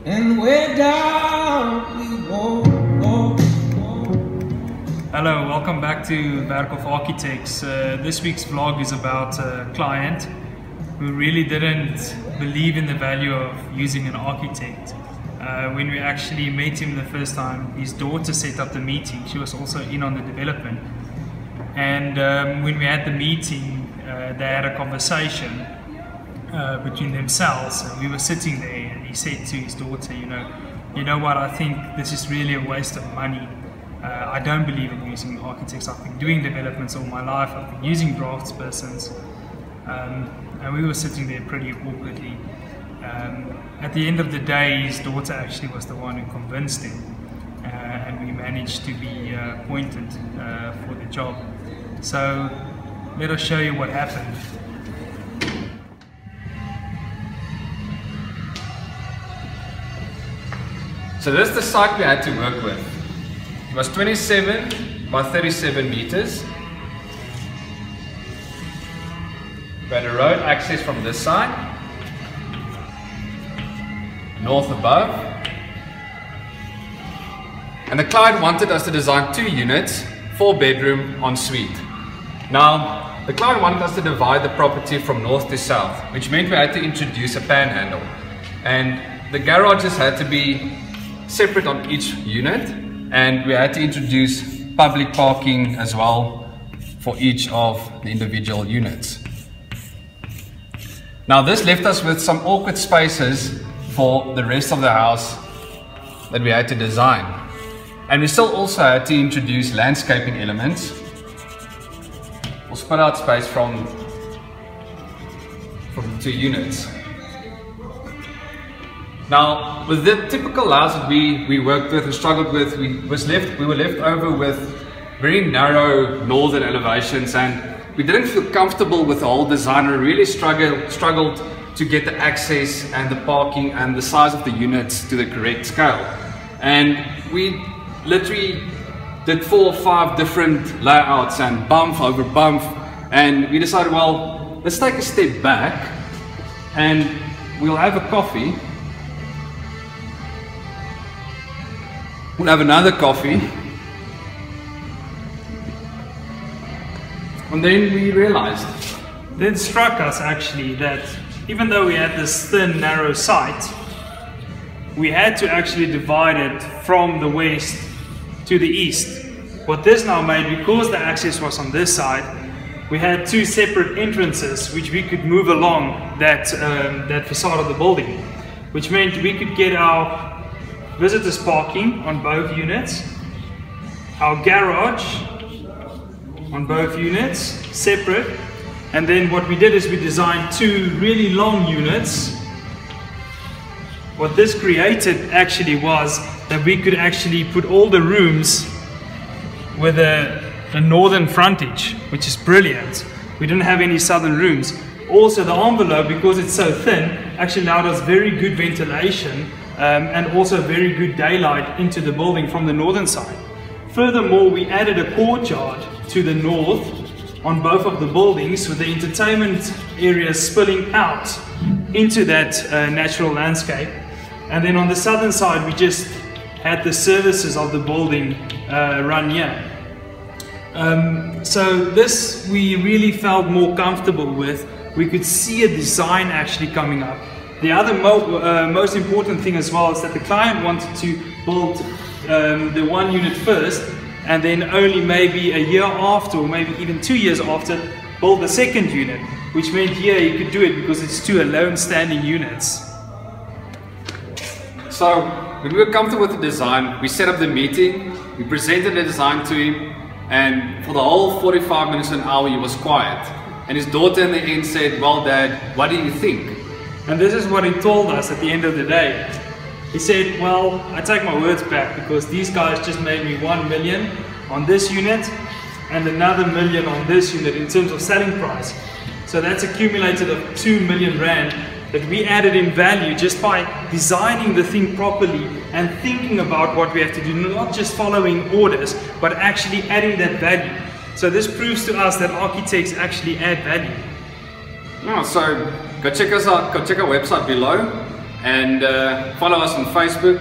and way down we go. Hello, welcome back to Werk of Architects. This week's vlog is about a client who really didn't believe in the value of using an architect. When we actually met him the first time, his daughter set up the meeting. She was also in on the development. And when we had the meeting, they had a conversation between themselves. And we were sitting there and he said to his daughter, you know what, I think this is really a waste of money. I don't believe in using architects. I've been doing developments all my life. I've been using draftspersons. And we were sitting there pretty awkwardly. At the end of the day, his daughter actually was the one who convinced him, and we managed to be appointed for the job. So let us show you what happened. So this is the site we had to work with. It was 27 by 37 meters. We had a road access from this side, north above, and the client wanted us to design 2 units, 4-bedroom ensuite. Now, the client wanted us to divide the property from north to south, which meant we had to introduce a panhandle, and the garages had to be separate on each unit, and we had to introduce public parking as well for each of the individual units. Now this left us with some awkward spaces for the rest of the house that we had to design. And we still also had to introduce landscaping elements or split out space from the 2 units. Now, with the typical house that we worked with and struggled with, we were left over with very narrow northern elevations, and we didn't feel comfortable with the whole design. We really struggled to get the access and the parking and the size of the units to the correct scale. And we literally did 4 or 5 different layouts and bump over bump, and we decided, well, let's take a step back and we'll have a coffee. We'll have another coffee, and then we realized. Then it struck us actually that even though we had this thin, narrow site, we had to actually divide it from the west to the east. What this now made, because the access was on this side, we had 2 separate entrances which we could move along that facade of the building, which meant we could get our visitors parking on both units, our garage on both units separate, and then what we did is we designed 2 really long units. What this created actually was that we could actually put all the rooms with a northern frontage, which is brilliant. We didn't have any southern rooms. Also the envelope, because it's so thin, actually allowed us very good ventilation and also very good daylight into the building from the northern side. Furthermore, we added a courtyard to the north on both of the buildings, with the entertainment areas spilling out into that natural landscape. And then on the southern side, we just had the services of the building run here. So this we really felt more comfortable with. We could see a design actually coming up. The other most important thing as well is that the client wanted to build the 1 unit first, and then only maybe a year after, or maybe even 2 years after, build the 2nd unit, which meant here he could do it because it's 2 alone standing units. So when we were comfortable with the design, we set up the meeting, we presented the design to him, and for the whole 45 minutes to an hour he was quiet. And his daughter in the end said, "Well, Dad, what do you think?" And this is what he told us at the end of the day. He said, "Well, I take my words back, because these guys just made me 1 million on this unit and another million on this unit in terms of selling price. So that's accumulated of 2 million rand that we added in value just by designing the thing properly and thinking about what we have to do, not just following orders, but actually adding that value." So this proves to us that architects actually add value. No, so go check us out, go check our website below. and follow us on Facebook,